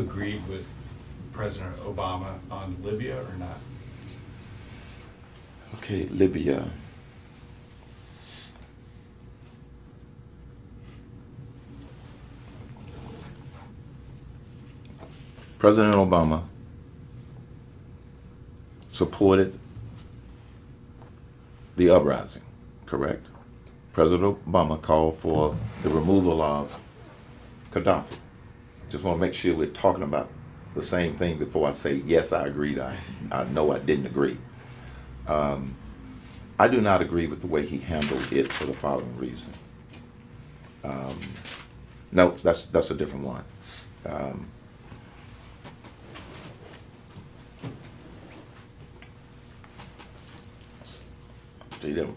agreed with President Obama on Libya or not? Okay, Libya. President Obama supported the uprising, correct? President Obama called for the removal of Gaddafi. Just want to make sure we're talking about the same thing before I say, yes, I agreed, I know I didn't agree. I do not agree with the way he handled it for the following reason. No, that's a different one.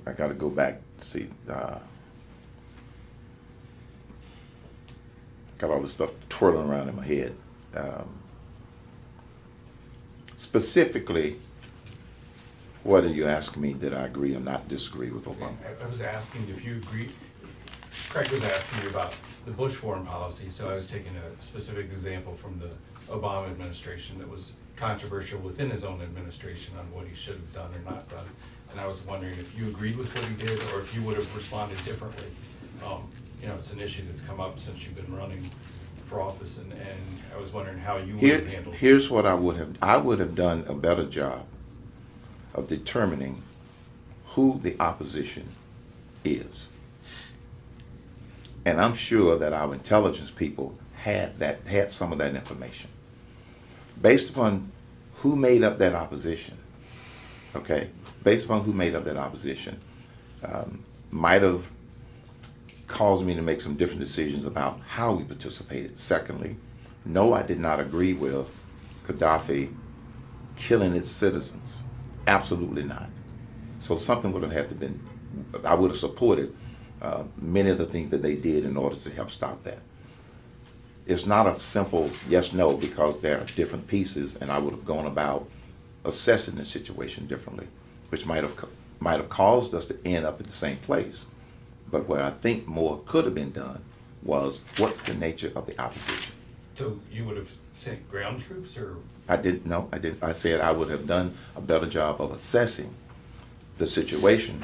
I got to go back to see. Got all this stuff twirling around in my head. Specifically, what are you asking me? Did I agree or not disagree with Obama? I was asking if you agreed. Craig was asking you about the Bush foreign policy, so I was taking a specific example from the Obama administration that was controversial within his own administration on what he should have done or not done. And I was wondering if you agreed with what he did or if you would have responded differently. You know, it's an issue that's come up since you've been running for office, and I was wondering how you would have handled it. Here's what I would have. I would have done a better job of determining who the opposition is. And I'm sure that our intelligence people had some of that information. Based upon who made up that opposition, okay? Based upon who made up that opposition, might have caused me to make some different decisions about how we participated. Secondly, no, I did not agree with Gaddafi killing its citizens. Absolutely not. So something would have had to been, I would have supported many of the things that they did in order to help stop that. It's not a simple yes, no, because there are different pieces, and I would have gone about assessing the situation differently, which might have caused us to end up at the same place. But where I think more could have been done was, what's the nature of the opposition? So you would have sent ground troops, or? I didn't. No, I didn't. I said I would have done a better job of assessing the situation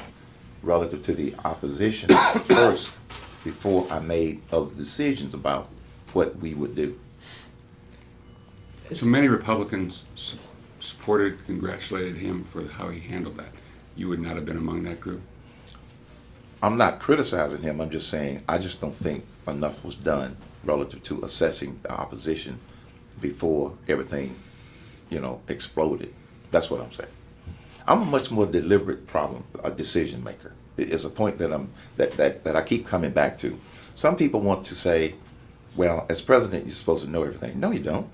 relative to the opposition first, before I made other decisions about what we would do. So many Republicans supported, congratulated him for how he handled that. You would not have been among that group? I'm not criticizing him. I'm just saying I just don't think enough was done relative to assessing the opposition before everything, exploded. That's what I'm saying. I'm a much more deliberate decision maker. It's a point that I keep coming back to. Some people want to say, well, as president, you're supposed to know everything. No, you don't.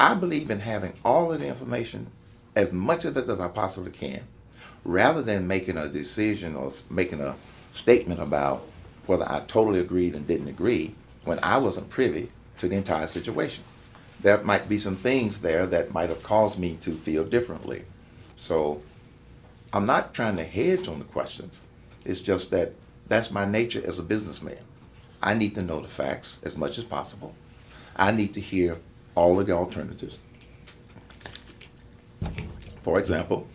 I believe in having all of the information, as much of it as I possibly can, rather than making a decision or making a statement about whether I totally agreed and didn't agree when I wasn't privy to the entire situation. There might be some things there that might have caused me to feel differently. So I'm not trying to hedge on the questions. It's just that that's my nature as a businessman. I need to know the facts as much as possible. I need to hear all of the alternatives. For example,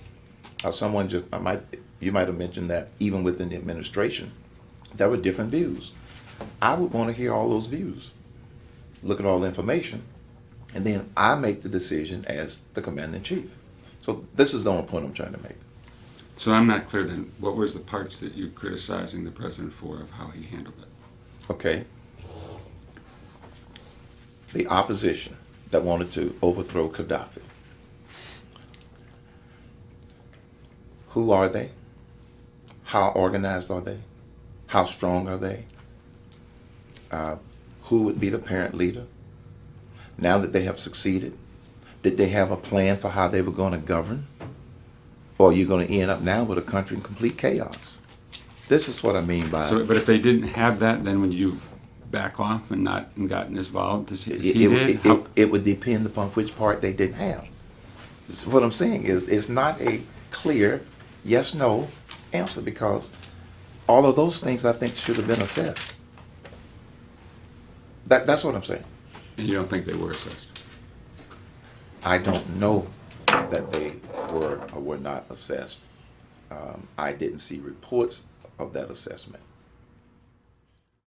you might have mentioned that even within the administration, there were different views. I would want to hear all those views, look at all the information, and then I make the decision as the commander-in-chief. So this is the only point I'm trying to make. So I'm not clear then, what was the parts that you're criticizing the president for of how he handled it? Okay. The opposition that wanted to overthrow Gaddafi. Who are they? How organized are they? How strong are they? Who would be the apparent leader? Now that they have succeeded, did they have a plan for how they were going to govern? Or are you going to end up now with a country in complete chaos? This is what I mean by... But if they didn't have that, then would you back off and not gotten involved as he did? It would depend upon which part they didn't have. What I'm saying is, it's not a clear yes, no answer, because all of those things I think should have been assessed. That's what I'm saying. And you don't think they were assessed? I don't know that they were or were not assessed. I didn't see reports of that assessment.